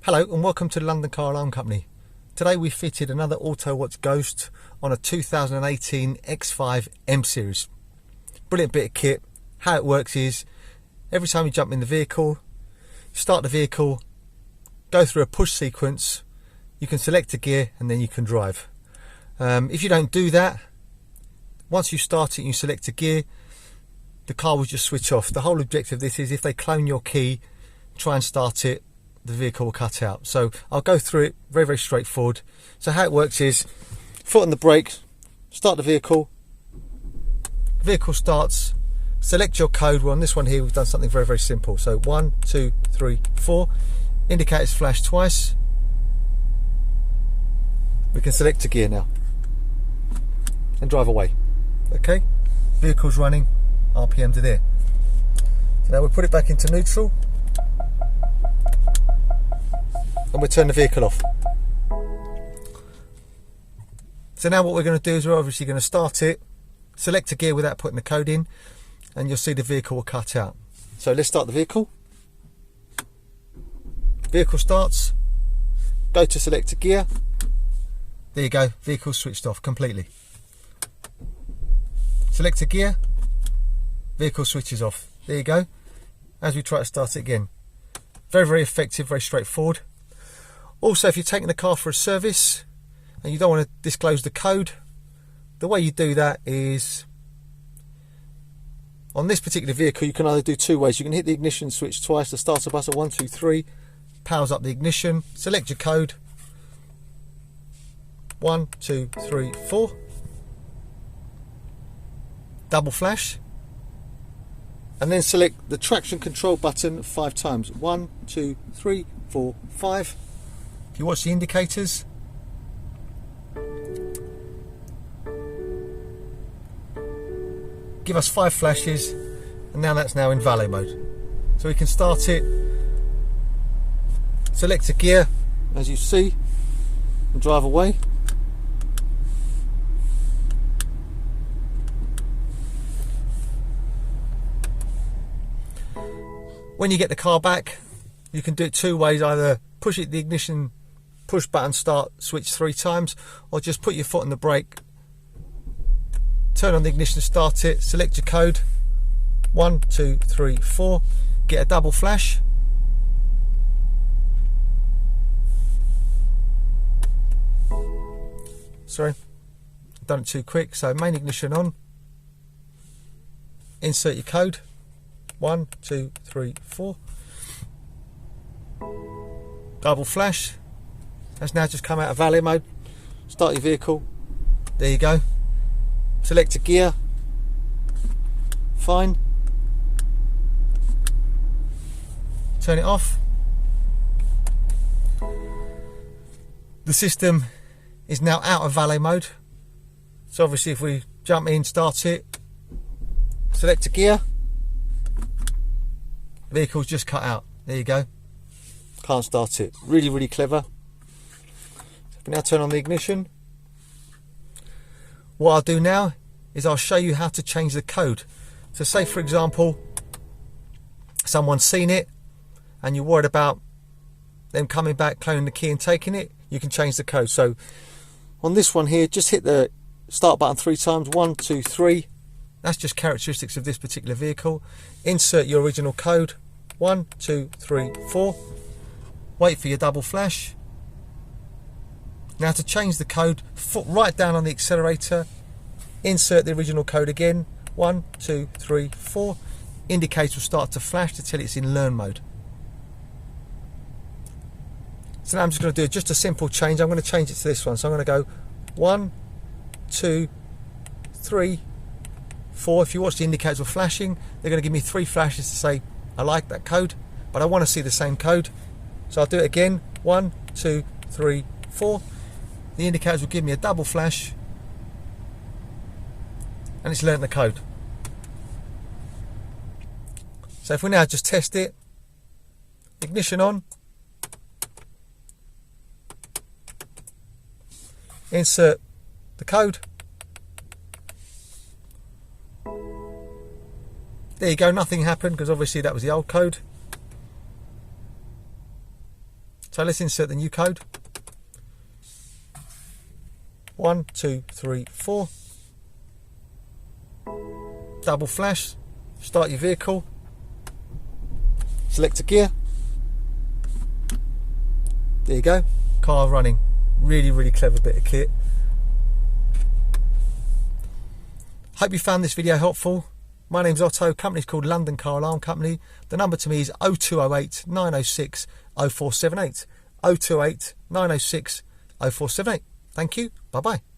Hello and welcome to the London Car Alarm Company. Today we fitted another Autowatch Ghost on a 2018 X5 M Series. Brilliant bit of kit. How it works is, every time you jump in the vehicle, start the vehicle, go through a push sequence, you can select a gear and then you can drive. If you don't do that, once you start it and you select a gear, the car will just switch off. The whole objective of this is if they clone your key, try and start it, the vehicle will cut out. So I'll go through it, very straightforward. So how it works is, foot on the brake, start the vehicle starts, select your code. Well, on this one here we've done something very simple. So 1, 2, 3, 4, indicators flash twice. We can select a gear now and drive away. Okay, vehicle's running, RPMs are there. So now we'll put it back into neutral and we'll turn the vehicle off. So now what we're going to do is we're obviously going to start it, select a gear without putting the code in, and you'll see the vehicle will cut out. So let's start the vehicle. Vehicle starts, go to select a gear. There you go, vehicle switched off completely. Select a gear, vehicle switches off. There you go. As we try to start it again. Very effective, very straightforward. Also, if you're taking the car for a service and you don't want to disclose the code, the way you do that is, on this particular vehicle, you can either do two ways. You can hit the ignition switch twice, the starter button, 1, 2, 3, powers up the ignition, select your code, 1, 2, 3, 4, double flash, and then select the traction control button 5 times, 1, 2, 3, 4, 5. If you watch the indicators, give us 5 flashes, and now that's now in valet mode. So we can start it, select a gear, as you see, and drive away. When you get the car back, you can do it 2 ways, either push it the ignition push button start switch 3 times, or just put your foot on the brake, turn on the ignition, start it, select your code, 1, 2, 3, 4, get a double flash, sorry, I've done it too quick. So main ignition on, insert your code, 1, 2, 3, 4, double flash. That's now just come out of valet mode. Start your vehicle. There you go. Select a gear. Fine. Turn it off. The system is now out of valet mode. So obviously if we jump in, start it, select a gear, vehicle's just cut out. There you go. Can't start it. Really clever. So now turn on the ignition. What I'll do now is I'll show you how to change the code. So say for example, someone's seen it and you're worried about them coming back, cloning the key and taking it, you can change the code. So on this one here, just hit the start button 3 times, 1, 2, 3. That's just characteristics of this particular vehicle. Insert your original code, 1, 2, 3, 4. Wait for your double flash. Now to change the code, foot right down on the accelerator, insert the original code again, 1, 2, 3, 4. Indicator will start to flash until it's in learn mode. So now I'm just going to do just a simple change. I'm going to change it to this one. So I'm going to go 1, 2, 3, 4. If you watch the indicators were flashing, they're going to give me 3 flashes to say I like that code, but I want to see the same code. So I'll do it again, 1, 2, 3, 4. The indicators will give me a double flash and it's learnt the code. So if we now just test it, ignition on, insert the code, there you go, nothing happened because obviously that was the old code. So let's insert the new code. 1, 2, 3, 4. Double flash. Start your vehicle. Select a gear. There you go. Car running. Really, really clever bit of kit. Hope you found this video helpful. My name's Otto, company's called London Car Alarm Company. The number to me is 0208 906 0478. 0208 906 0478. Thank you. Bye bye.